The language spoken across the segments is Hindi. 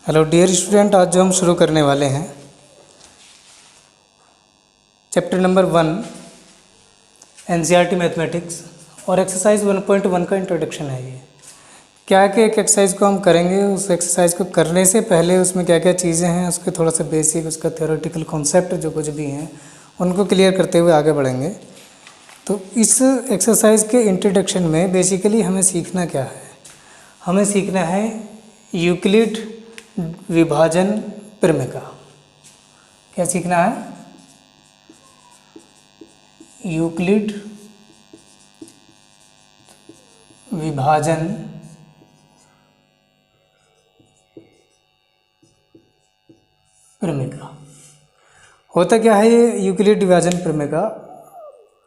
हेलो डियर स्टूडेंट, आज जो हम शुरू करने वाले हैं चैप्टर नंबर 1 एनसीईआरटी मैथमेटिक्स और एक्सरसाइज 1.1 का इंट्रोडक्शन है। ये क्या है कि एक एक्सरसाइज को हम करेंगे। उस एक्सरसाइज को करने से पहले उसमें क्या क्या चीज़ें हैं, उसके थोड़ा सा बेसिक, उसका थ्योरेटिकल कॉन्सेप्ट जो कुछ भी हैं उनको क्लियर करते हुए आगे बढ़ेंगे। तो इस एक्सरसाइज के इंट्रोडक्शन में बेसिकली हमें सीखना क्या है? हमें सीखना है यूक्लिड विभाजन प्रमेय। क्या सीखना है? यूक्लिड विभाजन प्रमेय। होता क्या है ये यूक्लिड विभाजन प्रमेय?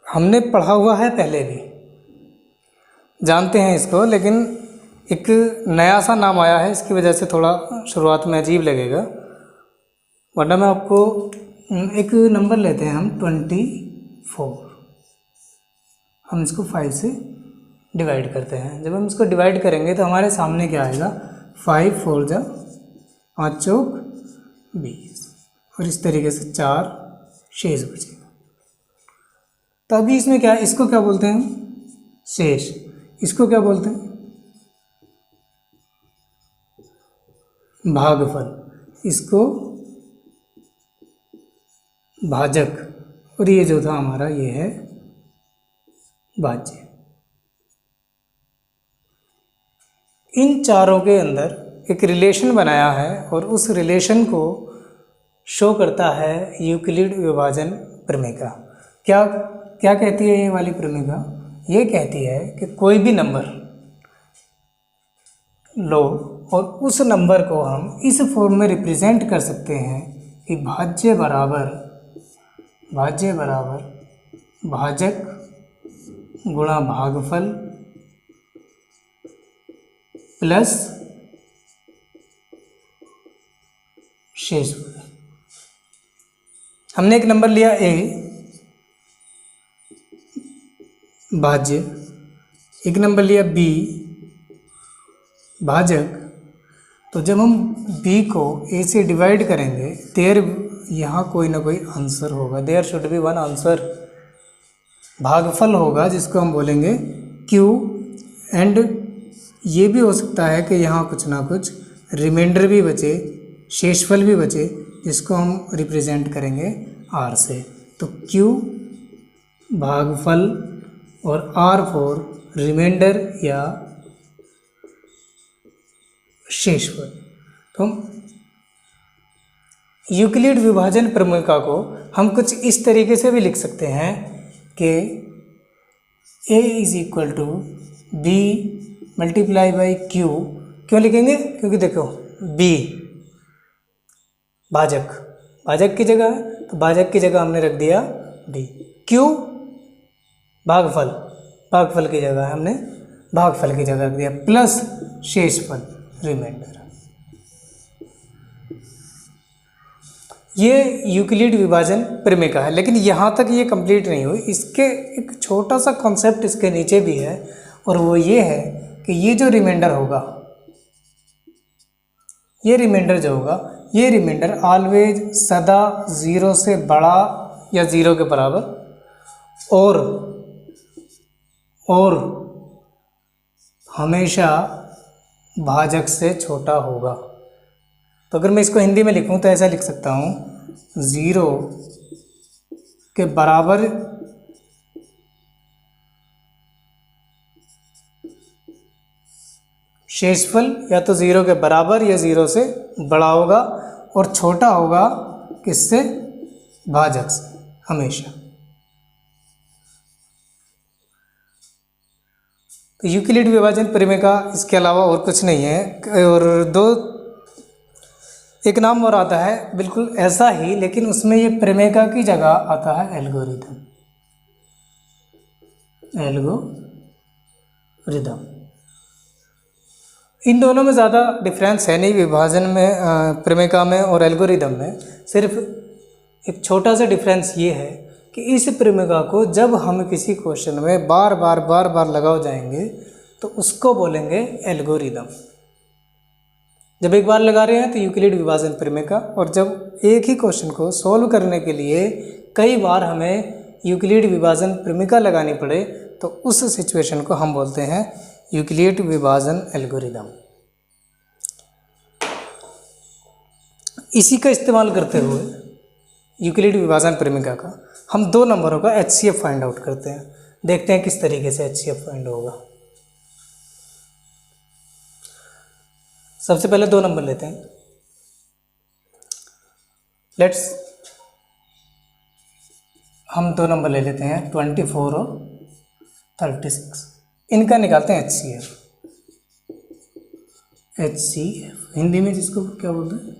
हमने पढ़ा हुआ है, पहले भी जानते हैं इसको, लेकिन एक नया सा नाम आया है, इसकी वजह से थोड़ा शुरुआत में अजीब लगेगा। वरना मैं आपको एक नंबर लेते हैं हम 24, हम इसको 5 से डिवाइड करते हैं। जब हम इसको डिवाइड करेंगे तो हमारे सामने क्या आएगा? 5 4 जा 5 चौक 20, और इस तरीके से 4 शेष बचेगा। तो अभी इसमें क्या है, इसको क्या बोलते हैं हम? शेष। इसको क्या बोलते हैं? भागफल। इसको भाजक, और ये जो था हमारा ये है भाज्य। इन चारों के अंदर एक रिलेशन बनाया है और उस रिलेशन को शो करता है यूक्लिड विभाजन प्रमेय। क्या क्या कहती है ये वाली प्रमेय? ये कहती है कि कोई भी नंबर लो और उस नंबर को हम इस फॉर्म में रिप्रेजेंट कर सकते हैं कि भाज्य बराबर भाजक गुणा भागफल प्लस शेषफल। हमने एक नंबर लिया ए भाज्य, एक नंबर लिया बी भाजक। तो जब हम b को a से डिवाइड करेंगे, देयर यहाँ कोई ना कोई आंसर होगा, there should be one answer. भागफल होगा जिसको हम बोलेंगे q, एंड ये भी हो सकता है कि यहाँ कुछ ना कुछ रिमाइंडर भी बचे, शेषफल भी बचे, जिसको हम रिप्रेजेंट करेंगे r से। तो q भागफल और r फॉर रिमाइंडर या शेषफल। तो यूक्लिड विभाजन प्रमेय को हम कुछ इस तरीके से भी लिख सकते हैं कि a is equal to b multiply by q. क्यों लिखेंगे? क्योंकि देखो b भाजक की जगह है, तो भाजक की जगह हमने रख दिया b। q भागफल की जगह हमने भागफल की जगह रख दिया, प्लस शेषफल रिमाइंडर। ये यूक्लिड विभाजन प्रमेय है, लेकिन यहाँ तक ये कंप्लीट नहीं हुई। इसके एक छोटा सा कॉन्सेप्ट इसके नीचे भी है, और वो ये है कि ये जो रिमाइंडर होगा, ये रिमाइंडर जो होगा, ये रिमाइंडर ऑलवेज सदा 0 से बड़ा या 0 के बराबर और हमेशा भाजक से छोटा होगा। तो अगर मैं इसको हिंदी में लिखूं तो ऐसा लिख सकता हूं, 0 के बराबर शेषफल या तो 0 के बराबर या 0 से बड़ा होगा, और छोटा होगा किससे? भाजक से हमेशा। तो यूक्लिड विभाजन प्रमेय का इसके अलावा और कुछ नहीं है। और एक नाम और आता है बिल्कुल ऐसा ही, लेकिन उसमें ये प्रमेय की जगह आता है एल्गोरिथम। इन दोनों में ज़्यादा डिफरेंस है नहीं, विभाजन में प्रमेय में और एल्गोरिथम में। सिर्फ एक छोटा सा डिफरेंस ये है कि इस प्रमेय को जब हम किसी क्वेश्चन में बार बार लगाओ जाएंगे तो उसको बोलेंगे एल्गोरिदम। जब एक बार लगा रहे हैं तो यूक्लिड विभाजन प्रमेय का, और जब एक ही क्वेश्चन को सॉल्व करने के लिए कई बार हमें यूक्लिड विभाजन प्रमेय का लगानी पड़े तो उस सिचुएशन को हम बोलते हैं यूक्लिड विभाजन एल्गोरिदम। इसी का इस्तेमाल करते हुए यूक्लिड विभाजन प्रमेय का हम 2 नंबरों का HCF फाइंड आउट करते हैं। देखते हैं किस तरीके से HCF फाइंड होगा। सबसे पहले 2 नंबर लेते हैं। लेट्स हम 2 नंबर ले लेते हैं 24 और 36। इनका निकालते हैं HCF। HCF हिंदी में जिसको क्या बोलते हैं,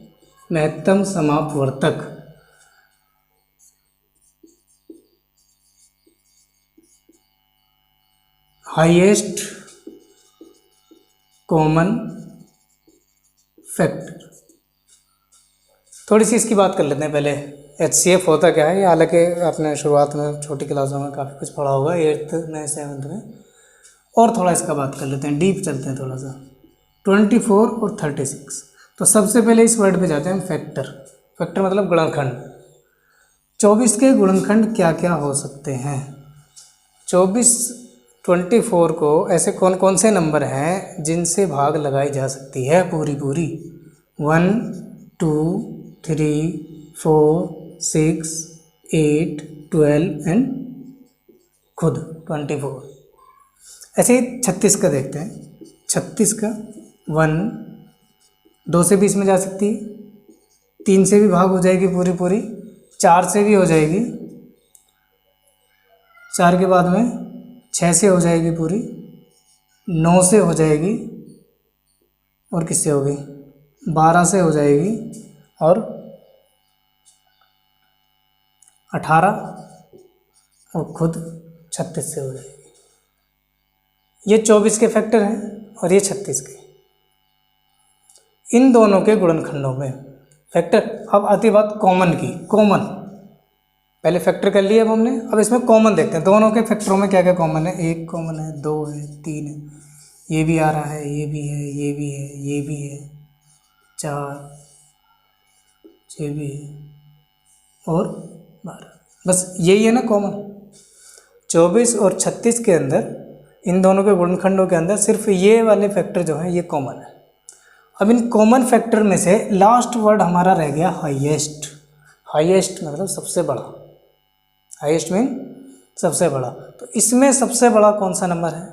महत्तम समापवर्तक। Highest common factor. थोड़ी सी इसकी बात कर लेते हैं पहले। HCF होता क्या है, हालांकि आपने शुरुआत में छोटी क्लासों में काफ़ी कुछ पढ़ा होगा, 8th में 7th में, और थोड़ा इसका बात कर लेते हैं, डीप चलते हैं थोड़ा सा। 24 और 36। तो सबसे पहले इस वर्ड पे जाते हैं हम, फैक्टर। फैक्टर मतलब गुणनखंड। 24 के गुणनखंड क्या क्या हो सकते हैं। 24 को ऐसे कौन कौन से नंबर हैं जिनसे भाग लगाई जा सकती है पूरी पूरी। 1 2 3 4 6 8 12 एंड खुद 24। ऐसे ही 36 का देखते हैं। 36 का 1 2 से भी इसमें जा सकती है, 3 से भी भाग हो जाएगी पूरी पूरी, 4 से भी हो जाएगी, 4 के बाद में 6 से हो जाएगी पूरी, 9 से हो जाएगी, और किससे होगी, 12 से हो जाएगी, और 18 और खुद 36 से हो जाएगी। ये 24 के फैक्टर हैं और ये 36 के। इन दोनों के गुणनखंडों में फैक्टर। अब आती बात कॉमन की। कॉमन पहले फैक्टर कर लिया अब हमने, अब इसमें कॉमन देखते हैं। दोनों के फैक्टरों में क्या क्या कॉमन है। 1 कॉमन है, 2 है, 3 है, ये भी आ रहा है, ये भी है, ये भी है, ये भी है, 4 ये भी है, और 12। बस यही है ना कॉमन। 24 और 36 के अंदर, इन दोनों के गुणनखंडों के अंदर सिर्फ ये वाले फैक्टर जो हैं ये कॉमन है। अब इन कॉमन फैक्टर में से लास्ट वर्ड हमारा रह गया हाईएस्ट। हाईएस्ट मतलब सबसे बड़ा। हाईएस्ट मीन सबसे बड़ा। तो इसमें सबसे बड़ा कौन सा नंबर है।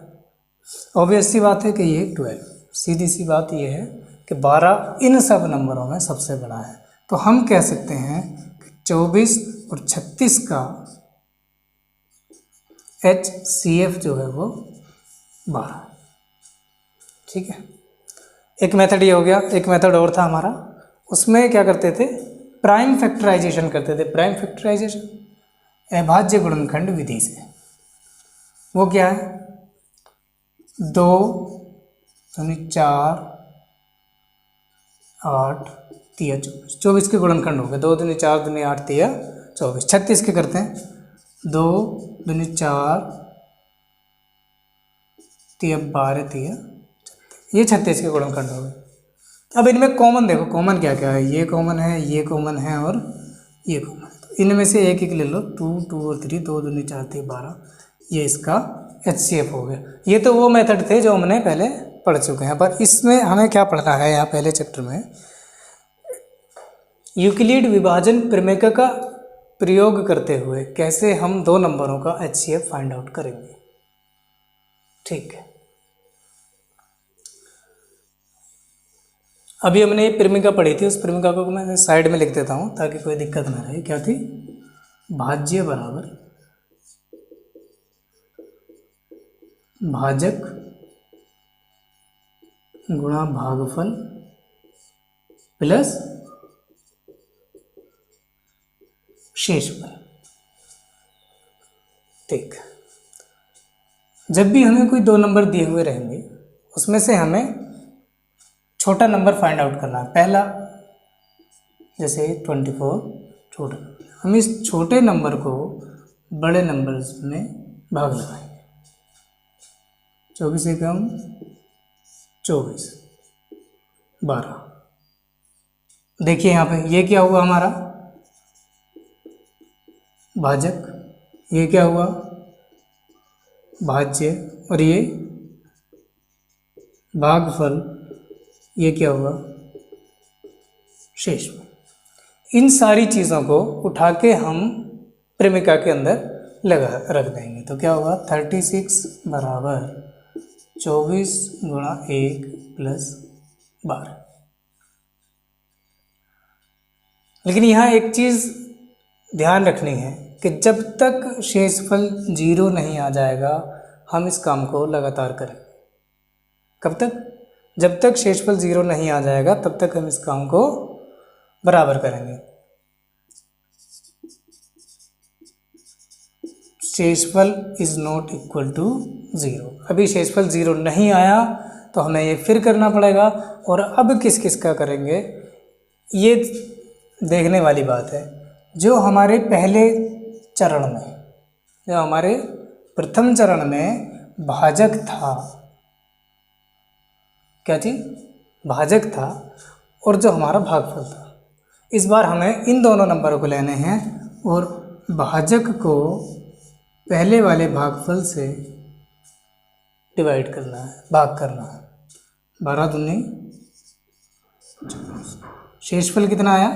ऑब्वियस सी बात है कि ये 12। सीधी सी बात ये है कि 12 इन सब नंबरों में सबसे बड़ा है। तो हम कह सकते हैं कि 24 और 36 का HCF जो है वो 12। ठीक है, एक मेथड ये हो गया। एक मेथड और था हमारा, उसमें क्या करते थे, प्राइम फैक्टराइजेशन करते थे। प्राइम फैक्टराइजेशन अभाज्य गुणनखंड विधि से। वो क्या है, 2 यानी 4 8 3 24। 24 के गुणनखंड हो गए। 2 दूनी 4 दूनी 8 3 24। 36 के करते हैं, 2 दूनी 4 3 12 3 36। ये 36 के गुणनखंड हो गए। अब इनमें कॉमन देखो, कॉमन क्या क्या है। ये कॉमन है, ये कॉमन है, और ये कॉमन है। तो इनमें से एक एक ले लो। 2 2 और 3, 2 दूनी 4 3 12। ये इसका HCF हो गया। ये तो वो मेथड थे जो हमने पहले पढ़ चुके हैं, पर इसमें हमें क्या पढ़ना है यहाँ पहले चैप्टर में, यूक्लिड विभाजन प्रमेय का प्रयोग करते हुए कैसे हम 2 नंबरों का HCF फाइंड आउट करेंगे। ठीक है, अभी हमने ये प्रमेय पढ़ी थी, उस प्रमेय को मैं साइड में लिख देता हूँ ताकि कोई दिक्कत ना रहे। क्या थी, भाज्य बराबर भाजक गुणा भागफल प्लस शेषफल। ठीक, जब भी हमें कोई 2 नंबर दिए हुए रहेंगे उसमें से हमें छोटा नंबर फाइंड आउट करना है। पहला जैसे 24 छोटा, हम इस छोटे नंबर को बड़े नंबर में भाग लगाएंगे। 24 एकम 24 12। देखिए यहाँ पे ये क्या हुआ हमारा भाजक, ये क्या हुआ भाज्य, और ये भागफल, ये क्या हुआ शेषफल। इन सारी चीज़ों को उठा के हम प्रेमिका के अंदर लगा रख देंगे तो क्या होगा 36 बराबर 24 गुणा 1 प्लस 12। लेकिन यहाँ एक चीज़ ध्यान रखनी है कि जब तक शेषफल 0 नहीं आ जाएगा हम इस काम को लगातार करेंगे। कब तक? जब तक शेषफल 0 नहीं आ जाएगा तब तक हम इस काम को बराबर करेंगे। शेषफल इज नॉट इक्वल टू 0। अभी शेषफल 0 नहीं आया तो हमें ये फिर करना पड़ेगा। और अब किस किस का करेंगे ये देखने वाली बात है। जो हमारे पहले चरण में, जो हमारे प्रथम चरण में भाजक था, क्या चीज़ भाजक था, और जो हमारा भागफल था, इस बार हमें इन दोनों नंबरों को लेने हैं और भाजक को पहले वाले भागफल से डिवाइड करना है, भाग करना है। 12 दूनी, शेषफल कितना आया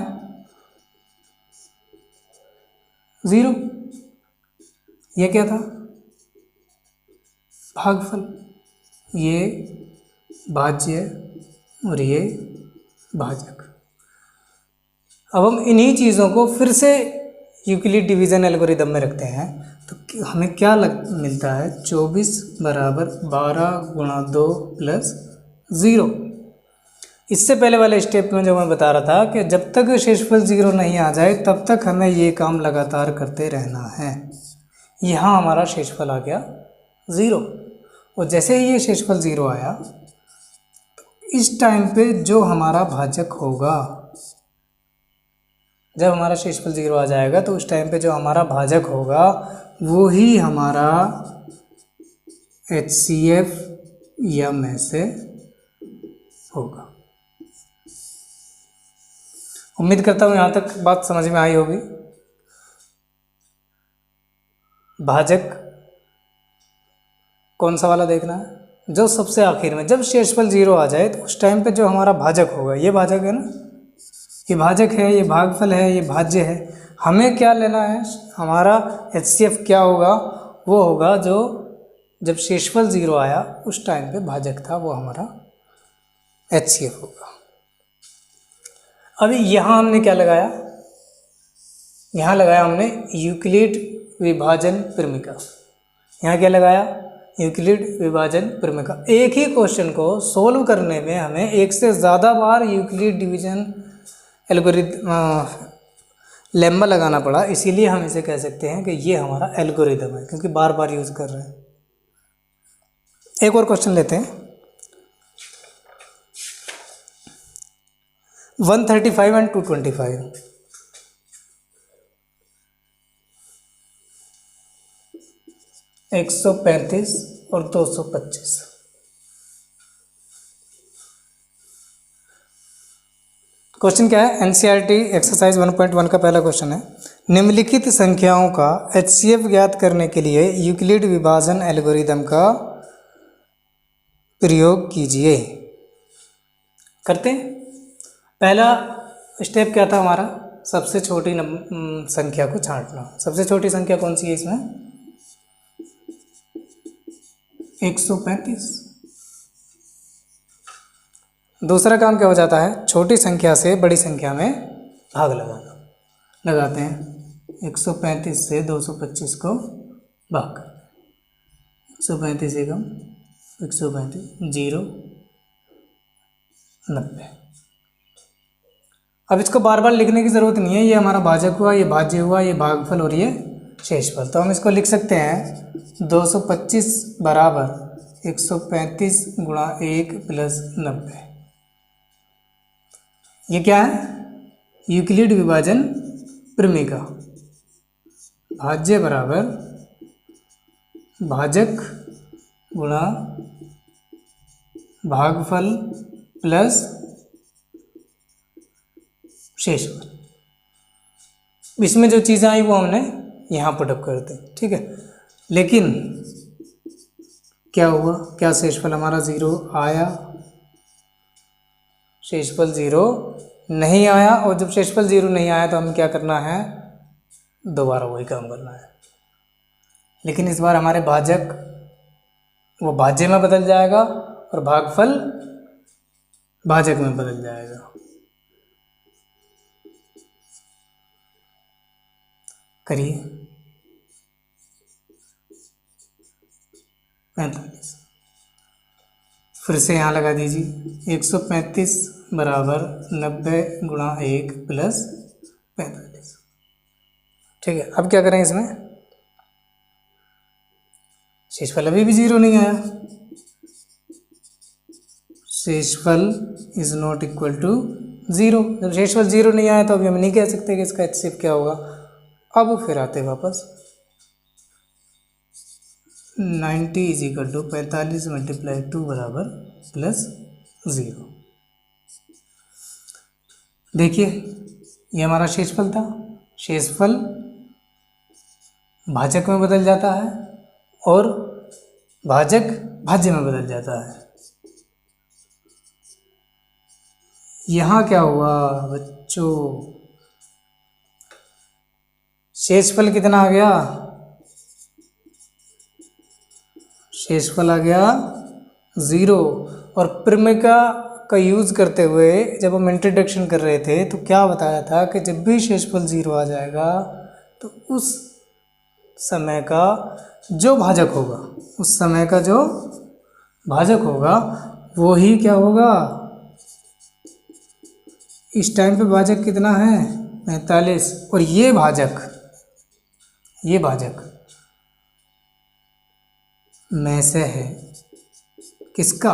0। ये क्या था भागफल, ये भाज्य और ये भाजक। अब हम इन्हीं चीज़ों को फिर से यूक्लिड डिवीज़न एल्गोरिदम में रखते हैं तो हमें क्या मिलता है 24 बराबर 12 गुणा 2 प्लस 0। इससे पहले वाले स्टेप में जो मैं बता रहा था कि जब तक शेषफल 0 नहीं आ जाए तब तक हमें ये काम लगातार करते रहना है। यहाँ हमारा शेषफल आ गया 0 और जैसे ही ये शेषफल 0 आया तो इस टाइम पे जो हमारा भाजक होगा, जब हमारा शेषफल 0 आ जाएगा तो उस टाइम पे जो हमारा भाजक होगा वो ही हमारा HCF या में से होगा। उम्मीद करता हूँ यहाँ तक बात समझ में आई होगी। भाजक कौन सा वाला देखना है? जो सबसे आखिर में, जब शेषफल 0 आ जाए तो उस टाइम पे जो हमारा भाजक होगा, ये भाजक है ना, ये भाजक है, ये भागफल है, ये भाज्य है। हमें क्या लेना है, हमारा HCF क्या होगा, वो होगा जो जब शेषफल 0 आया उस टाइम पे भाजक था, वो हमारा HCF होगा। अभी यहाँ हमने क्या लगाया, यहाँ लगाया हमने यूक्लिड विभाजन प्रमेय। यहाँ क्या लगाया, यूक्लिड विभाजन प्रमेय। एक ही क्वेश्चन को सोल्व करने में हमें एक से ज़्यादा बार यूक्लिड डिवीजन एल्गोरिथम लेम्मा लगाना पड़ा, इसीलिए हम इसे कह सकते हैं कि ये हमारा एल्गोरिथम है, क्योंकि बार बार यूज़ कर रहे हैं। एक और क्वेश्चन लेते हैं। 135 एंड 225। एक 135 और 225। क्वेश्चन क्या है, एनसीईआरटी एक्सरसाइज 1.1 का पहला क्वेश्चन है। निम्नलिखित संख्याओं का HCF ज्ञात करने के लिए यूक्लिड विभाजन एल्गोरिदम का प्रयोग कीजिए। करते हैं। पहला स्टेप क्या था हमारा, सबसे छोटी संख्या को छांटना। सबसे छोटी संख्या कौन सी है इसमें, 135। दूसरा काम क्या हो जाता है, छोटी संख्या से बड़ी संख्या में भाग लगाना। लगाते हैं 135 से 225 को भाग कर, 135 एकम 135 0 90। अब इसको बार बार लिखने की ज़रूरत नहीं है, ये हमारा भाजक हुआ, ये भाज्य हुआ, ये भागफल और ये शेषफल। तो हम इसको लिख सकते हैं 225 बराबर 135 गुणा 1 प्लस 90। ये क्या है, यूक्लिड विभाजन प्रमेय का। भाज्य बराबर भाजक गुणा भागफल प्लस शेषफल। इसमें जो चीज़ें आई वो हमने यहाँ पुटअप कर दी, ठीक है। लेकिन क्या हुआ, क्या शेषफल हमारा 0 आया? शेषफल 0 नहीं आया। और जब शेषफल 0 नहीं आया तो हमें क्या करना है, दोबारा वही काम करना है। लेकिन इस बार हमारे भाजक वो भाज्य में बदल जाएगा और भागफल भाजक में बदल जाएगा। करिए 45, फिर से यहाँ लगा दीजिए। 135 बराबर 90 गुणा 1 प्लस 45, ठीक है। अब क्या करें इसमें, शेषफल अभी भी 0 नहीं आया, शेषफल इज नॉट इक्वल टू 0। जब शेषफल 0 नहीं आया तो अभी हम नहीं कह सकते कि इसका HCF क्या होगा। अब फिर आते वापस 90 इज इक्वल टू 45 मल्टीप्लाई 2 बराबर प्लस 0। देखिए ये हमारा शेषफल था, शेषफल भाजक में बदल जाता है और भाजक भाज्य में बदल जाता है। यहाँ क्या हुआ बच्चों, शेषफल कितना आ गया, शेषफल आ गया 0। और प्रमेयिका का यूज़ करते हुए जब हम इंट्रोडक्शन कर रहे थे तो क्या बताया था कि जब भी शेषफल 0 आ जाएगा तो उस समय का जो भाजक होगा, उस समय का जो भाजक होगा वो ही क्या होगा, इस टाइम पे भाजक कितना है 45। और ये भाजक में से है किसका,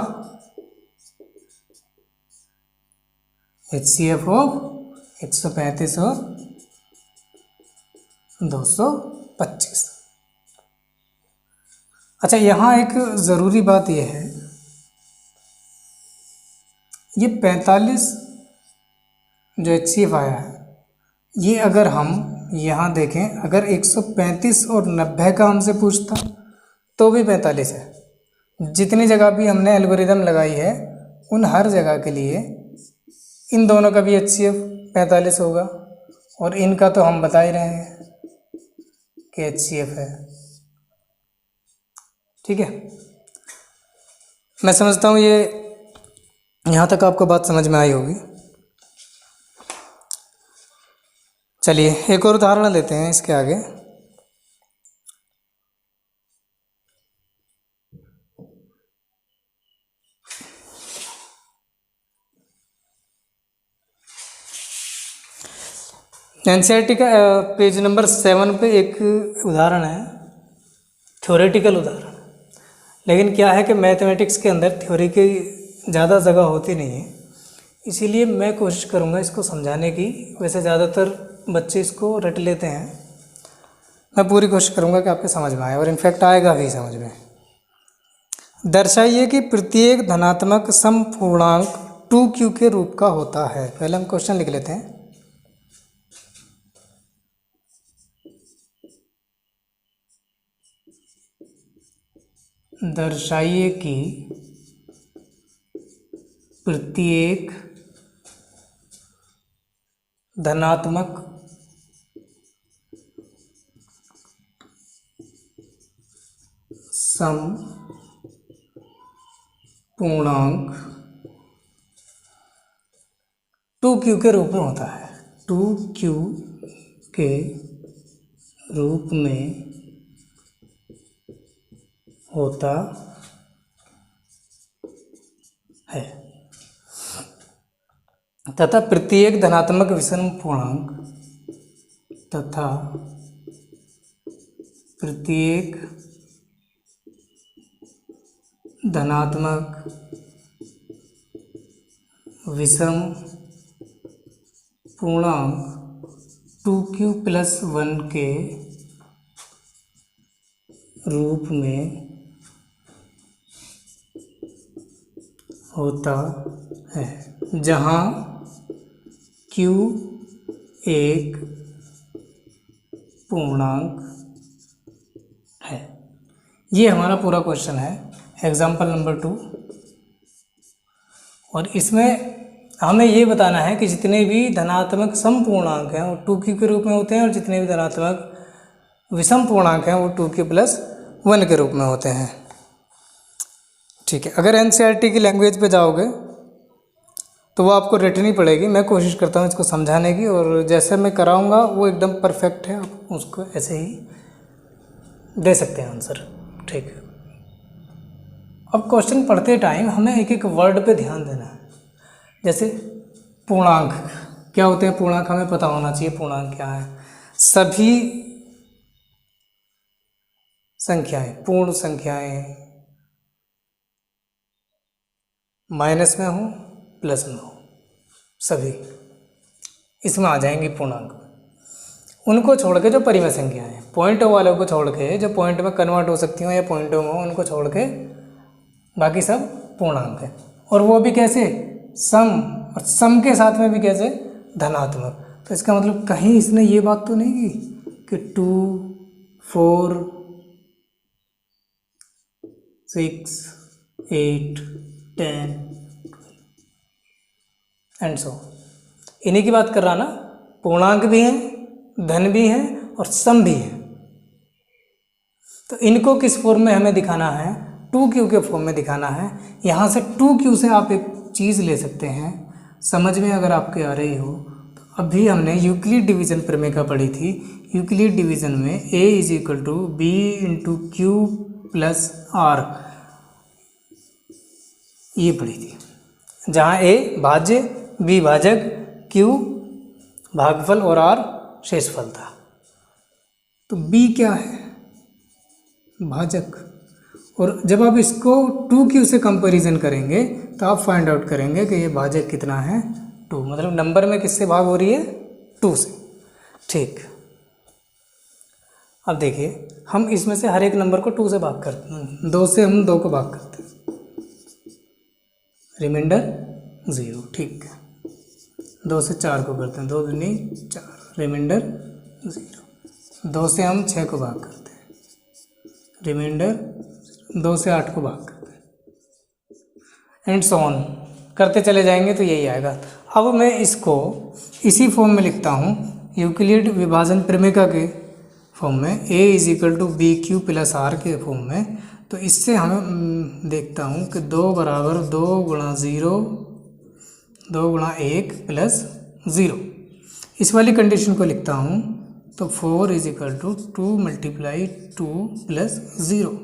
HCF ऑफ 135 और 225। अच्छा यहाँ एक ज़रूरी बात यह है, ये 45 जो HCF आया है ये अगर हम यहाँ देखें, अगर 135 और 90 का हमसे पूछता तो भी 45 है। जितनी जगह भी हमने एल्गोरिदम लगाई है उन हर जगह के लिए इन दोनों का भी HCF 45 होगा और इनका तो हम बता ही रहे हैं कि HCF है, ठीक है। मैं समझता हूँ ये यहाँ तक आपको बात समझ में आई होगी। चलिए एक और उदाहरण लेते हैं इसके आगे। NCERT का पेज नंबर 7 पे एक उदाहरण है, थ्योरेटिकल उदाहरण। लेकिन क्या है कि मैथमेटिक्स के अंदर थ्योरी की ज़्यादा जगह होती नहीं है, इसीलिए मैं कोशिश करूँगा इसको समझाने की। वैसे ज़्यादातर बच्चे इसको रट लेते हैं, मैं पूरी कोशिश करूँगा कि आपके समझ में आए और इनफैक्ट आएगा भी समझ में। दर्शाइए कि प्रत्येक धनात्मक समपूर्णांक 2q के रूप का होता है। पहले हम क्वेश्चन लिख लेते हैं। दर्शाइए कि प्रत्येक धनात्मक समपूर्णांक 2q के रूप में होता है, 2q के रूप में होता है तथा प्रत्येक धनात्मक विषम पूर्णांक तथा प्रत्येक धनात्मक विषम पूर्णांक 2q + 1 के रूप में होता है, जहाँ q एक पूर्णांक है। ये हमारा पूरा क्वेश्चन है, एग्जाम्पल नंबर 2। और इसमें हमें ये बताना है कि जितने भी धनात्मक सम पूर्णांक हैं वो 2q के रूप में होते हैं, और जितने भी धनात्मक विषम पूर्णांक हैं वो 2q+1 के रूप में होते हैं। ठीक है, अगर एनसीईआरटी की लैंग्वेज पे जाओगे तो वो आपको रटनी पड़ेगी। मैं कोशिश करता हूँ इसको समझाने की, और जैसे मैं कराऊंगा वो एकदम परफेक्ट है, आप उसको ऐसे ही दे सकते हैं आंसर। ठीक है, अब क्वेश्चन पढ़ते टाइम हमें एक एक वर्ड पे ध्यान देना है। जैसे पूर्णांक क्या होते हैं, पूर्णांक हमें पता होना चाहिए पूर्णांक क्या है। सभी संख्याएं, पूर्ण संख्याएं माइनस में हो प्लस में हो, सभी इसमें आ जाएंगी पूर्णांक में। उनको छोड़ के जो परिमेय संख्याएं हैं, पॉइंट वालों को छोड़ के, जो पॉइंट में कन्वर्ट हो सकती हो या पॉइंटों में हो, उनको छोड़ के बाकी सब पूर्णांक है। और वो भी कैसे, सम, और सम के साथ में भी कैसे, धनात्मक। तो इसका मतलब कहीं इसने ये बात तो नहीं की कि 2, 4, 6, 8, 10 एंड सो, इन्हीं की बात कर रहा ना। पूर्णांक भी हैं, धन भी हैं और सम भी है। तो इनको किस फॉर्म में हमें दिखाना है, 2q के फॉर्म में दिखाना है। यहाँ से 2q से आप एक चीज़ ले सकते हैं, समझ में अगर आपके आ रही हो तो। अभी हमने यूक्लिड डिवीज़न प्रमेय पढ़ी थी। यूक्लिड डिवीज़न में a = b × q + r ये पढ़ी थी, जहाँ a भाज्य, b भाजक, q भागफल और r शेषफल था। तो b क्या है, भाजक। और जब आप इसको 2q से कंपैरिजन करेंगे तो आप फाइंड आउट करेंगे कि ये भाजक कितना है, 2। मतलब नंबर में किससे भाग हो रही है, 2 से। ठीक, अब देखिए हम इसमें से हर एक नंबर को 2 से भाग करते हैं। 2 से हम 2 को भाग करते हैं, रिमाइंडर 0। ठीक है, 2 से 4 को करते हैं, 2 दूनी 4, रिमाइंडर 0। 2 से हम 6 को भाग करते हैं, रिमाइंडर 2 से 8 को भाग करते हैं, एंड सो ऑन करते चले जाएंगे तो यही आएगा। अब मैं इसको इसी फॉर्म में लिखता हूँ, यूक्लिड विभाजन प्रमेय के फॉर्म में, a = bq + r के फॉर्म में। तो इससे हम देखता हूँ कि 2 = 2 × 0, 2 × 1 + 0। इस वाली कंडीशन को लिखता हूँ तो 4 = 2 × 2 + 0।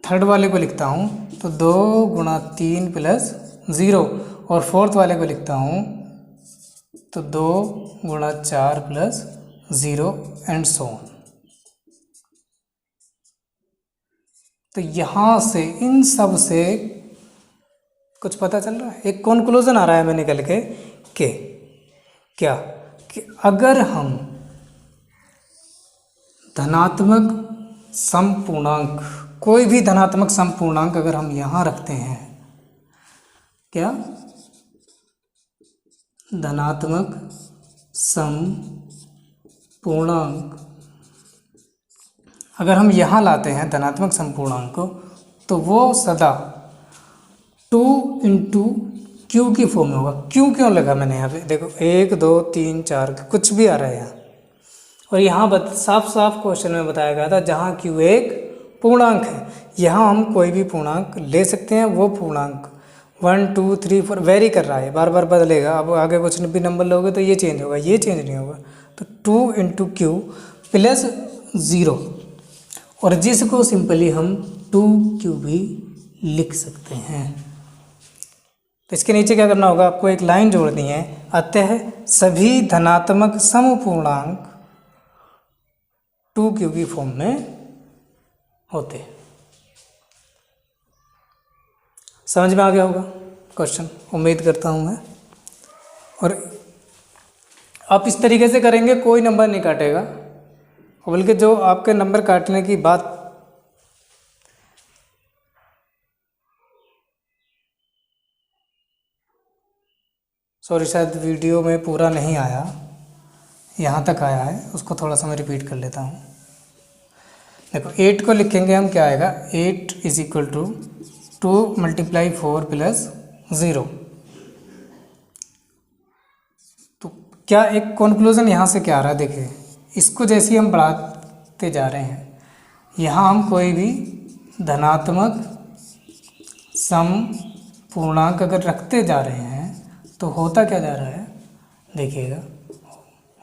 थर्ड वाले को लिखता हूँ तो 2 × 3 + 0, और फोर्थ वाले को लिखता हूँ तो 2 × 4 + 0 एंड सो ऑन। तो यहाँ से इन सब से कुछ पता चल रहा है, एक कंक्लूजन आ रहा है मैं निकल के कि क्या, कि अगर हम धनात्मक सम पूर्णांक, कोई भी धनात्मक सम पूर्णांक अगर हम यहाँ रखते हैं, क्या, धनात्मक सम पूर्णांक अगर हम यहाँ लाते हैं धनात्मक सम पूर्णांक को, तो वो सदा 2 × q की फॉर्म में होगा। q क्यों लगा मैंने यहाँ पे, देखो 1, 2, 3, 4 कुछ भी आ रहा है यहाँ। और यहाँ साफ साफ क्वेश्चन में बताया गया था जहाँ q एक पूर्णांक है, यहाँ हम कोई भी पूर्णांक ले सकते हैं। वो पूर्णांक 1, 2, 3, 4 वेरी कर रहा है, बार बार बदलेगा। अब आगे कुछ भी नंबर लोगे तो ये चेंज होगा, ये चेंज नहीं होगा। तो 2 × q + 0, और जिसको सिंपली हम 2q भी लिख सकते हैं। तो इसके नीचे क्या करना होगा, आपको एक लाइन जोड़नी है, अतः सभी धनात्मक समपूर्णांक 2q की फॉर्म में होते हैं। समझ में आ गया होगा क्वेश्चन, उम्मीद करता हूँ मैं। और आप इस तरीके से करेंगे कोई नंबर नहीं काटेगा, बल्कि जो आपके नंबर काटने की बात सॉरी शायद वीडियो में पूरा नहीं आया, यहाँ तक आया है, उसको थोड़ा सा मैं रिपीट कर लेता हूँ। देखो 8 को लिखेंगे हम, क्या आएगा, 8 is equal to 2 multiply 4 plus 0। तो क्या एक कंक्लूजन यहाँ से क्या आ रहा है, देखिए इसको जैसे ही हम बढ़ाते जा रहे हैं, यहाँ हम कोई भी धनात्मक सम पूर्णांक अगर रखते जा रहे हैं तो होता क्या जा रहा है, देखिएगा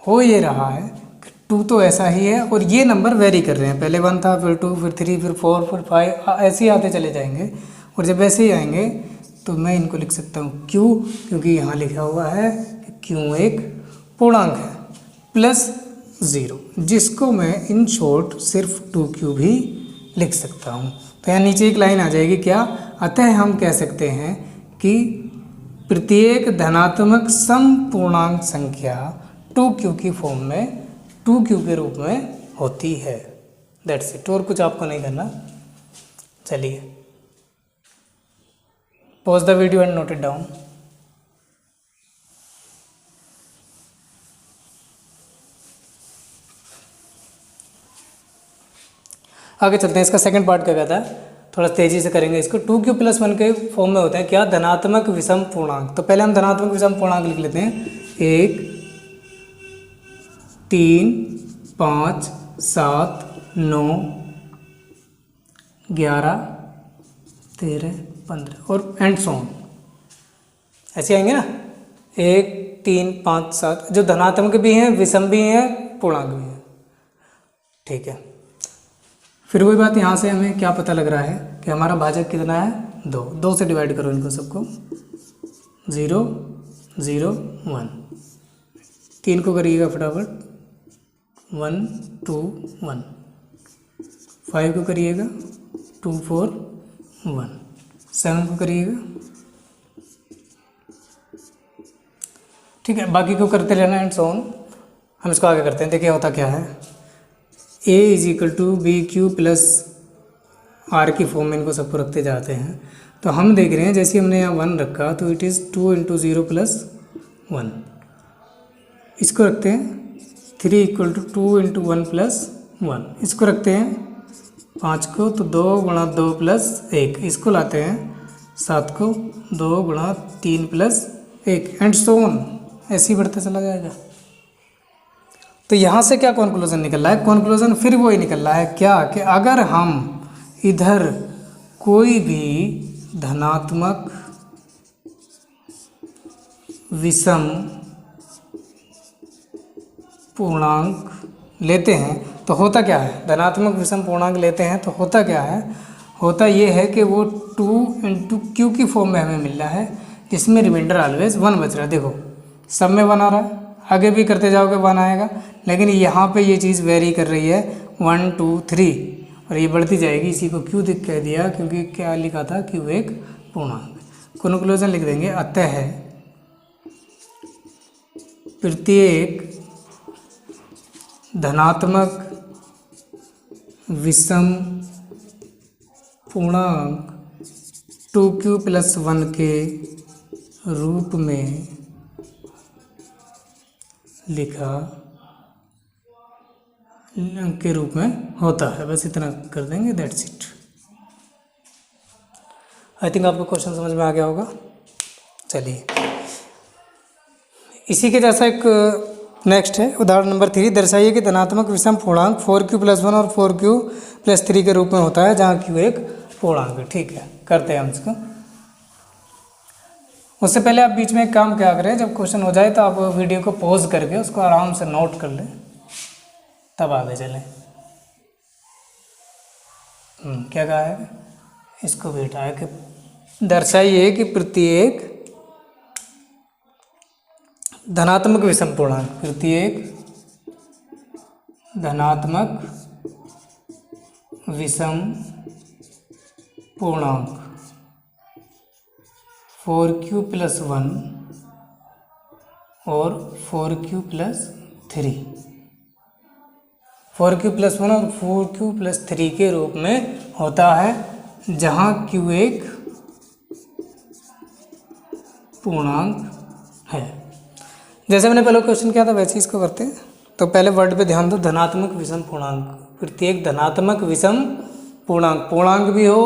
हो ये रहा है कि 2 तो ऐसा ही है और ये नंबर वेरी कर रहे हैं, पहले 1 था, फिर 2, फिर 3, फिर 4, फिर 5, ऐसे ही आते चले जाएंगे। और जब ऐसे ही आएंगे तो मैं इनको लिख सकता हूँ Q, क्योंकि यहाँ लिखा हुआ है कि Q एक पूर्णांक है, प्लस 0, जिसको मैं इन शॉर्ट सिर्फ 2Q भी लिख सकता हूँ। तो यहाँ नीचे एक लाइन आ जाएगी, क्या, अतः हम कह सकते हैं कि प्रत्येक धनात्मक सम पूर्णांक संख्या 2Q की फॉर्म में 2Q के रूप में होती है। दैट्स इट, और कुछ आपको नहीं करना। चलिए pause the video and note it down. आगे चलते हैं, इसका सेकंड पार्ट क्या कहता है, थोड़ा तेजी से करेंगे इसको। 2Q + 1 के फॉर्म में होते हैं क्या, धनात्मक विषम पूर्णांक। तो पहले हम धनात्मक विषम पूर्णांक लिख लेते हैं। 1, 3, 5, 7, 9, 11, 13, 15 और एंड सो ऑन, ऐसे आएंगे ना। 1, 3, 5, 7 जो धनात्मक भी हैं, विषम भी हैं, पूर्णांक भी हैं, ठीक है। फिर वही बात, यहाँ से हमें क्या पता लग रहा है कि हमारा भाजक कितना है, 2। 2 से डिवाइड करो इनको सबको, 0, 0, 1। 3 को करिएगा फटाफट, 1, 2, 1। 5 को करिएगा, 2, 4, 1। 7 को करिएगा, ठीक है। बाकी को करते रहना एंड सो ऑन। हम इसको आगे करते हैं। देखिए होता क्या है, A = BQ + R की फॉर्म में इनको सबको रखते जाते हैं। तो हम देख रहे हैं जैसे हमने यहाँ 1 रखा तो इट इज़ 2 × 0 + 1। इसको रखते हैं 3 = 2 × 1 + 1। इसको रखते हैं 5 को, तो 2 × 2 + 1। इसको लाते हैं 7 को, 2 × 3 + 1 एंड सो ऑन, ऐसे ही बढ़ते चला जाएगा। तो यहाँ से क्या कंक्लूजन निकल रहा है, कंक्लूजन फिर वही निकल रहा है क्या, कि अगर हम इधर कोई भी धनात्मक विषम पूर्णांक लेते हैं तो होता क्या है, धनात्मक विषम पूर्णांक लेते हैं तो होता क्या है, होता ये है कि वो 2 × Q की फॉर्म में हमें मिल रहा है, जिसमें रिमाइंडर ऑलवेज 1 बच रहा है। देखो सब में 1 आ रहा है, आगे भी करते जाओगे 1 आएगा, लेकिन यहाँ पे ये चीज़ वेरी कर रही है 1, 2, 3 और ये बढ़ती जाएगी। इसी को क्यों दिख कह दिया, क्योंकि क्या लिखा था, Q एक पूर्णांक। कंक्लूजन लिख देंगे, अतः प्रत्येक धनात्मक विषम पूर्णांक 2Q + 1 के रूप में लिखा के रूप में होता है। बस इतना कर देंगे, दैट्स इट। आई थिंक आपको क्वेश्चन समझ में आ गया होगा। चलिए इसी के जैसा एक नेक्स्ट है, उदाहरण नंबर 3। दर्शाइए कि धनात्मक विषम पूर्णांक 4Q + 1 और 4Q + 3 के रूप में होता है, जहाँ Q एक पूर्णांक है। ठीक है, करते हैं हम इसको। उससे पहले आप बीच में एक काम क्या करें, जब क्वेश्चन हो जाए तो आप वीडियो को पॉज करके उसको आराम से नोट कर लें, तब आगे चलें। क्या कहा है, इसको भी हटाया कि दर्शाइए कि प्रत्येक धनात्मक विषम पूर्णांक, प्रत्येक धनात्मक विषम पूर्णांक 4Q + 1 और 4Q + 3, 4Q + 1 और 4Q + 3 के रूप में होता है, जहाँ Q एक पूर्णांक है। जैसे मैंने पहले क्वेश्चन किया था वैसे ही इसको करते हैं। तो पहले वर्ड पे ध्यान दो, धनात्मक विषम पूर्णांक। प्रत्येक धनात्मक विषम पूर्णांक, पूर्णांक भी हो,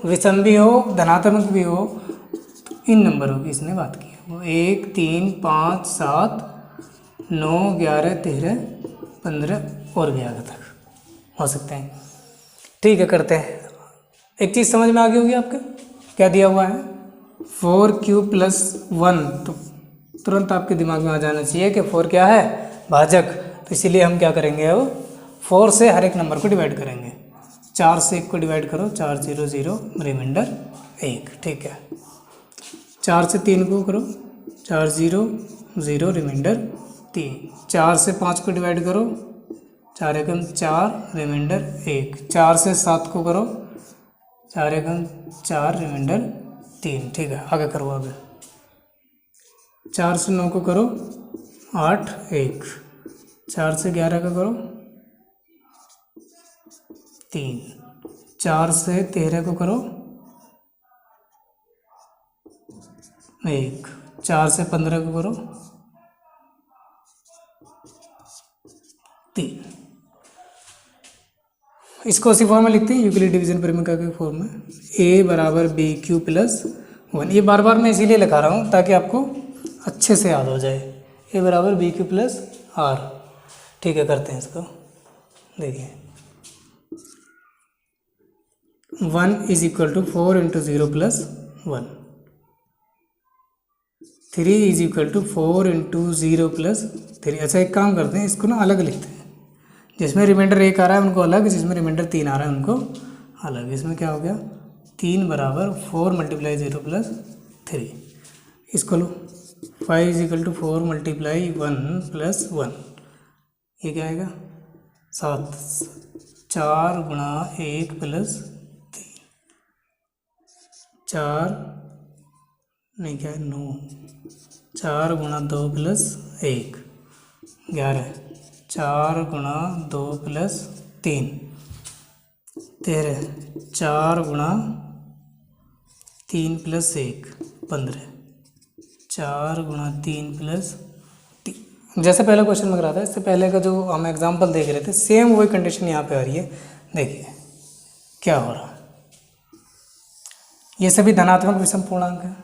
विषम भी हो, धनात्मक भी हो, इन नंबरों की इसने बात की है। वो 1, 3, 5, 7, 9, 11, 13, 15 और भी आगे तक हो सकते हैं। ठीक है, करते हैं। एक चीज़ समझ में आ गई होगी आपके, क्या दिया हुआ है 4q + 1, तो तुरंत आपके दिमाग में आ जाना चाहिए कि 4 क्या है, भाजक। तो इसीलिए हम क्या करेंगे, अब 4 से हर एक नंबर को डिवाइड करेंगे। 4 से 1 को डिवाइड करो, 4 0 0, रिमाइंडर 1। ठीक है, 4 से 3 को करो, 4 0 0, रिमाइंडर 3। 4 से 5 को डिवाइड करो, 4 एकम 4, रिमाइंडर 1। 4 से 7 को करो, 4 एकम 4, रिमाइंडर 3। ठीक है, आगे करो आगे। 4 से 9 को करो, 8 1। 4 से 11 का करो, 3। 4 से 13 को करो, 1। 4 से 15 को करो, 3। इसको उसी फॉर्म में लिखते हैं, यूक्लिड डिवीजन परिमेय के फॉर्म में, a = bq + 1। ये बार बार मैं इसीलिए लिखा रहा हूँ ताकि आपको अच्छे से याद हो जाए। a = bq + r। ठीक है, करते हैं इसको। देखिए 1 = 4 × 0 + 1, 3 = 4 × 0 + 3। अच्छा, एक काम करते हैं, इसको ना अलग लिखते हैं। जिसमें रिमाइंडर 1 आ रहा है उनको अलग, जिसमें रिमाइंडर 3 आ रहा है उनको अलग। इसमें क्या हो गया, 3 = 4 × 0 + 3। इसको लो, 5 = 4 × 1 + 1। ये क्या आएगा, 7। 4 × 1 + 3, 4 नहीं, क्या है 9। 4 × 2 + 1, 11। 4 × 2 + 3, 13। 4 × 3 + 1, 15। 4 × 3 + 3। जैसे पहले क्वेश्चन में करा था, इससे पहले का जो हम एग्जांपल देख रहे थे, सेम वही कंडीशन यहाँ पे आ रही है। देखिए क्या हो रहा है, ये सभी धनात्मक विषम पूर्णांक हैं।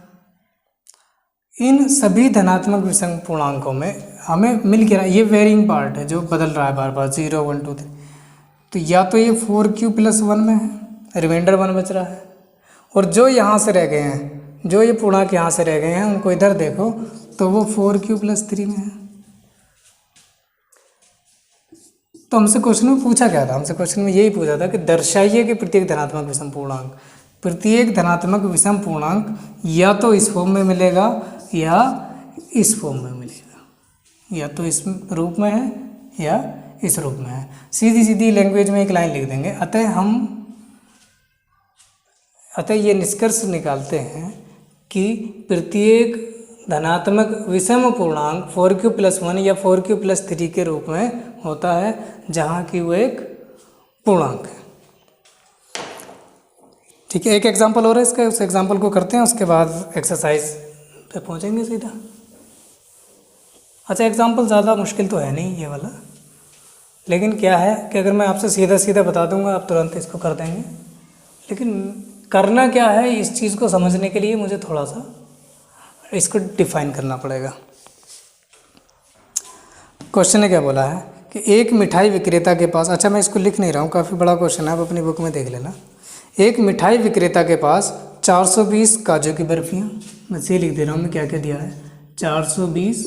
इन सभी धनात्मक विषम पूर्णांकों में हमें मिल के रहा, ये वेरिंग पार्ट है जो बदल रहा है बार बार, 0 1 2 3। तो या तो ये 4q + 1 में है, रिमाइंडर 1 बच रहा है, और जो यहाँ से रह गए हैं, जो ये पूर्णांक यहाँ से रह गए हैं, उनको इधर देखो तो वो 4q + 3 में है। तो हमसे क्वेश्चन में पूछा क्या था, हमसे क्वेश्चन में यही पूछा था कि दर्शाइए कि प्रत्येक धनात्मक विषम पूर्णांक, प्रत्येक धनात्मक विषम पूर्णांक या तो इस फॉर्म में मिलेगा या इस फॉर्म में मिलेगा, या तो इस रूप में है या इस रूप में है। सीधी सीधी लैंग्वेज में एक लाइन लिख देंगे। अतः ये निष्कर्ष निकालते हैं कि प्रत्येक धनात्मक विषम पूर्णांक 4q + 1 या 4q + 3 के रूप में होता है, जहाँ की वो एक पूर्णांक है। ठीक है, एक एग्जांपल और है इसका, उस एग्जांपल को करते हैं, उसके बाद एक्सरसाइज पे पहुँचेंगे सीधा। अच्छा, एग्जांपल ज़्यादा मुश्किल तो है नहीं ये वाला, लेकिन क्या है कि अगर मैं आपसे सीधा सीधा बता दूंगा आप तुरंत इसको कर देंगे, लेकिन करना क्या है इस चीज़ को समझने के लिए मुझे थोड़ा सा इसको डिफाइन करना पड़ेगा। क्वेश्चन ने क्या बोला है कि एक मिठाई विक्रेता के पास, अच्छा मैं इसको लिख नहीं रहा हूँ, काफ़ी बड़ा क्वेश्चन है, आप अपनी बुक में देख लेना। एक मिठाई विक्रेता के पास 420 काजू की बर्फियाँ, मैं ये लिख दे रहा हूँ मैं क्या क्या दिया है, 420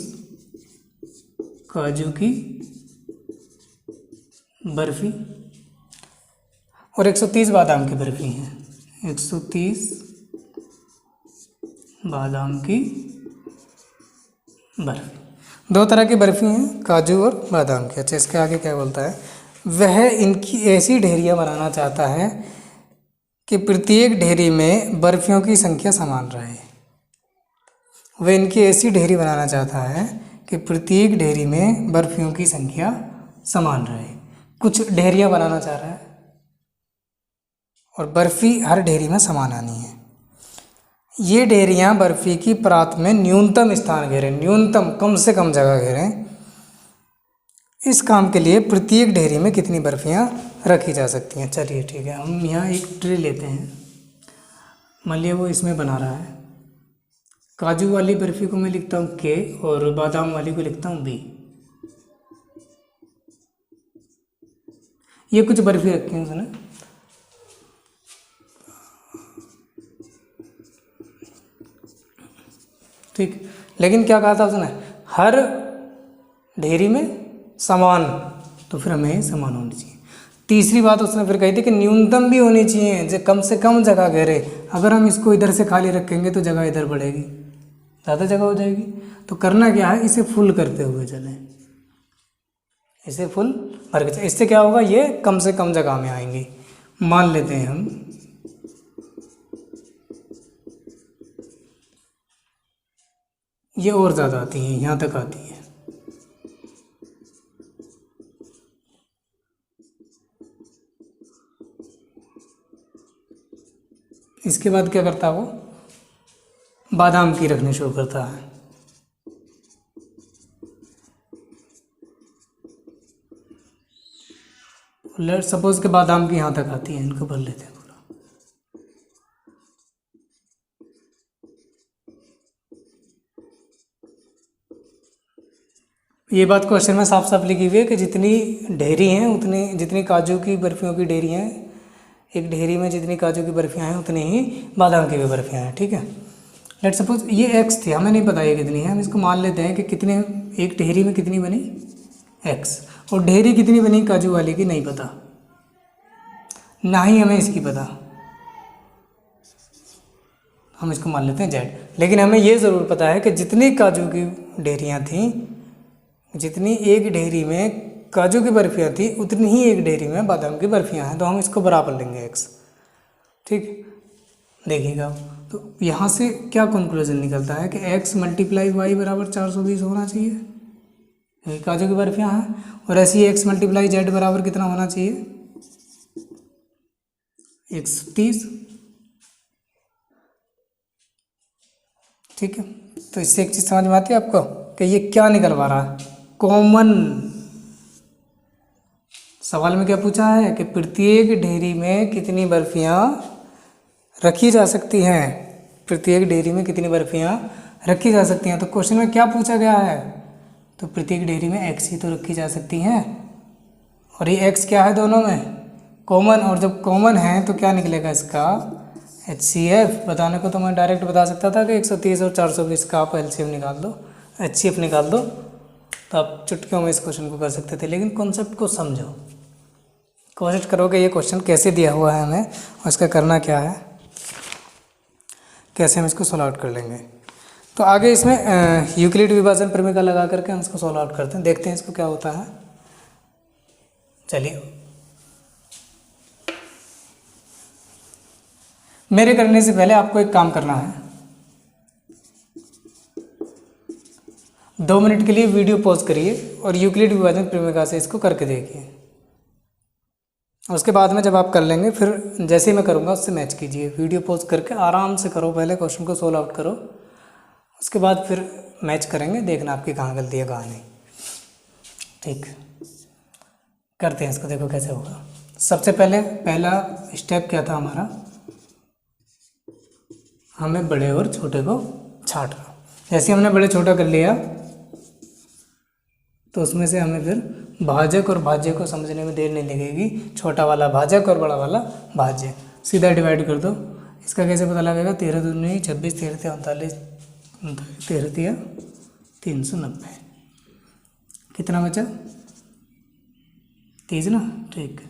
काजू की बर्फी और 130 बादाम की बर्फी हैं। 130 बादाम की बर्फी, दो तरह की बर्फी हैं, काजू और बादाम की। अच्छा, इसके आगे क्या बोलता है, वह इनकी ऐसी ढेरियाँ बनाना चाहता है कि प्रत्येक ढेरी में बर्फियों की संख्या समान रहे। वह इनकी ऐसी ढेरी बनाना चाहता है कि प्रत्येक ढेरी में बर्फियों की संख्या समान रहे। कुछ ढेरियाँ बनाना चाह रहा है और बर्फ़ी हर ढेरी में समान आनी है। ये ढेरियाँ बर्फ़ी की परात में न्यूनतम स्थान घेरें, न्यूनतम कम से कम जगह घेरें। इस काम के लिए प्रत्येक ढेरी में कितनी बर्फ़ियाँ रखी जा सकती हैं। चलिए ठीक है, हम यहाँ एक ट्रे लेते हैं। मान लिया वो इसमें बना रहा है। काजू वाली बर्फ़ी को मैं लिखता हूँ के और बादाम वाली को लिखता हूँ बी। ये कुछ बर्फ़ी रखी हैं उसने। ठीक, लेकिन क्या कहा था उसने, हर ढेरी में समान, तो फिर हमें समान होनी चाहिए। तीसरी बात उसने फिर कही थी कि न्यूनतम भी होनी चाहिए, जो कम से कम जगह घेरे। अगर हम इसको इधर से खाली रखेंगे तो जगह इधर बढ़ेगी, ज़्यादा जगह हो जाएगी। तो करना क्या है, इसे फुल करते हुए चलें, इसे फुल भर के। इससे क्या होगा, ये कम से कम जगह में आएंगी। मान लेते हैं हम ये और ज़्यादा आती हैं, यहाँ तक आती है। इसके बाद क्या करता है वो, बादाम की रखनी शुरू करता है। लेट सपोज के बादाम की यहाँ तक आती है, इनको भर लेते हैं पूरा। ये बात क्वेश्चन में साफ साफ लिखी हुई है कि जितनी ढेरी हैं उतनी, जितनी काजू की बर्फ़ियों की ढेरी हैं, एक ढेरी में जितनी काजू की बर्फ़ियाँ हैं उतनी ही बादाम की भी बर्फ़ियाँ हैं। ठीक है, लेट सपोज ये एक्स थी, हमें नहीं पता ये कितनी है। हम इसको मान लेते हैं कि कितने, एक ढेरी में कितनी बनी एक्स, और ढेरी कितनी बनी काजू वाली की नहीं पता, ना ही हमें इसकी पता। हम इसको मान लेते हैं जेड। लेकिन हमें ये ज़रूर पता है कि जितनी काजू की ढेरियाँ थीं, जितनी एक ढेरी में काजू की बर्फ़ियाँ थी उतनी ही एक ढेरी में बादाम की बर्फ़ियाँ हैं। तो हम इसको बराबर लेंगे एक्स। ठीक, देखिएगा, तो यहाँ से क्या कंक्लूजन निकलता है कि x मल्टीप्लाई वाई बराबर 420 होना चाहिए, ये काजू की बर्फ़ियाँ हैं। और ऐसे ही x मल्टीप्लाई जेड बराबर कितना होना चाहिए, 130। ठीक है, तो इससे एक चीज़ समझ में आती है आपको कि ये क्या निकलवा रहा है, कॉमन। सवाल में क्या पूछा है कि प्रत्येक ढेरी में कितनी बर्फ़ियाँ रखी जा सकती हैं, प्रत्येक डेयरी में कितनी बर्फ़ियाँ रखी जा सकती हैं। तो क्वेश्चन में क्या पूछा गया है, तो प्रत्येक डेयरी में एक्स ही तो रखी जा सकती हैं, और ये एक्स क्या है दोनों में कॉमन। और जब कॉमन है तो क्या निकलेगा इसका HCF। बताने को तो मैं डायरेक्ट बता सकता था कि 130 और 420 का आप LCM निकाल दो, HCF निकाल दो, तो आप चुटकियों में इस क्वेश्चन को कर सकते थे। लेकिन कॉन्सेप्ट को समझो, कोशिश करो कि ये क्वेश्चन कैसे दिया हुआ है हमें और इसका करना क्या है, कैसे हम इसको सॉल्व आउट कर लेंगे। तो आगे इसमें यूक्लिड विभाजन प्रमेय का लगा करके हम इसको सॉल्व आउट करते हैं, देखते हैं इसको क्या होता है। चलिए, मेरे करने से पहले आपको एक काम करना है, 2 मिनट के लिए वीडियो पॉज करिए और यूक्लिड विभाजन प्रमेय से इसको करके देखिए। उसके बाद में जब आप कर लेंगे फिर जैसे ही मैं करूँगा उससे मैच कीजिए। वीडियो पॉज करके आराम से करो, पहले क्वेश्चन को सॉल्व आउट करो, उसके बाद फिर मैच करेंगे, देखना आपकी कहाँ गलती है कहाँ नहीं। ठीक, करते हैं इसको, देखो कैसे होगा। सबसे पहले पहला स्टेप क्या था हमारा, हमें बड़े और छोटे को छांटना। जैसे हमने बड़े छोटा कर लिया तो उसमें से हमें फिर भाजक और भाज्य को समझने में देर नहीं लगेगी। छोटा वाला भाजक और बड़ा वाला भाज्य, सीधा डिवाइड कर दो। इसका कैसे पता लगेगा, 13 दूनी 26, 13 39, 13 390, कितना बचा 30 ना। ठीक,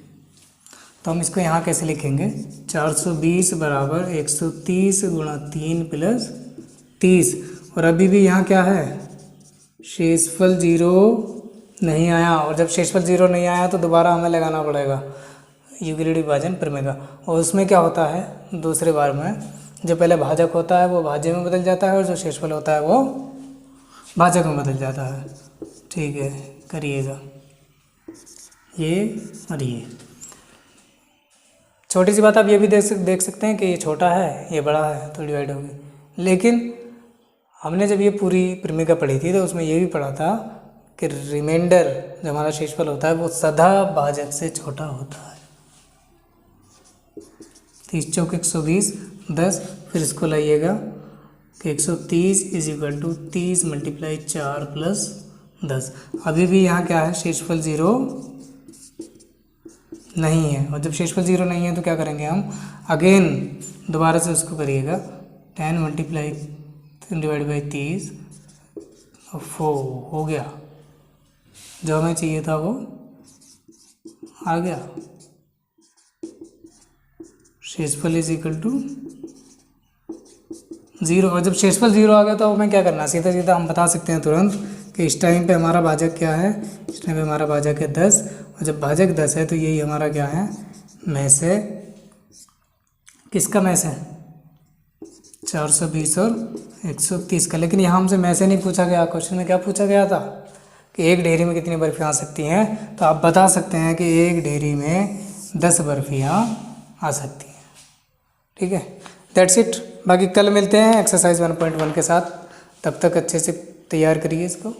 तो हम इसको यहाँ कैसे लिखेंगे, 420 बराबर 130 गुणा 3 प्लस 30। और अभी भी यहाँ क्या है, शेषफल 0 नहीं आया, और जब शेषफल 0 नहीं आया तो दोबारा हमें लगाना पड़ेगा यूक्लिड विभाजन प्रमेय का। और उसमें क्या होता है, दूसरे बार में जो पहले भाजक होता है वो भाज्य में बदल जाता है, और जो शेषफल होता है वो भाजक में बदल जाता है। ठीक है, करिएगा ये और ये। छोटी सी बात आप ये भी देख सकते हैं कि ये छोटा है ये बड़ा है तो डिवाइड होगी। लेकिन हमने जब ये पूरी प्रमेय पढ़ी थी तो उसमें ये भी पढ़ा था कि रिमाइंडर जो हमारा शेषफल होता है वो सदा भाजक से छोटा होता है। 30 चौक 120, 10, फिर इसको लाइएगा कि 130 is equal to 30 multiply 4 plus 10। अभी भी यहाँ क्या है, शेषफल 0 नहीं है, और जब शेषफल 0 नहीं है तो क्या करेंगे हम, अगेन दोबारा से उसको करिएगा, 10 मल्टीप्लाई डिवाइड बाई 30 और 4 हो गया, जो हमें चाहिए था वो आ गया। शेषफल इज इक्वल टू 0, और जब शेषफल 0 आ गया तो हमें क्या करना है, सीधा सीधा हम बता सकते हैं तुरंत कि इस टाइम पे हमारा भाजक क्या है, इस टाइम पे हमारा भाजक है 10, और जब भाजक 10 है तो यही हमारा क्या है, में से किसका में से 420 और 130 का। लेकिन यहाँ हमसे में से नहीं पूछा गया, क्वेश्चन में क्या पूछा गया था कि एक ढेरी में कितनी बर्फियाँ आ सकती हैं, तो आप बता सकते हैं कि एक ढेरी में 10 बर्फियाँ आ सकती हैं। ठीक है, दैट्स इट। बाकी कल मिलते हैं एक्सरसाइज 1.1 के साथ, तब तक अच्छे से तैयार करिए इसको।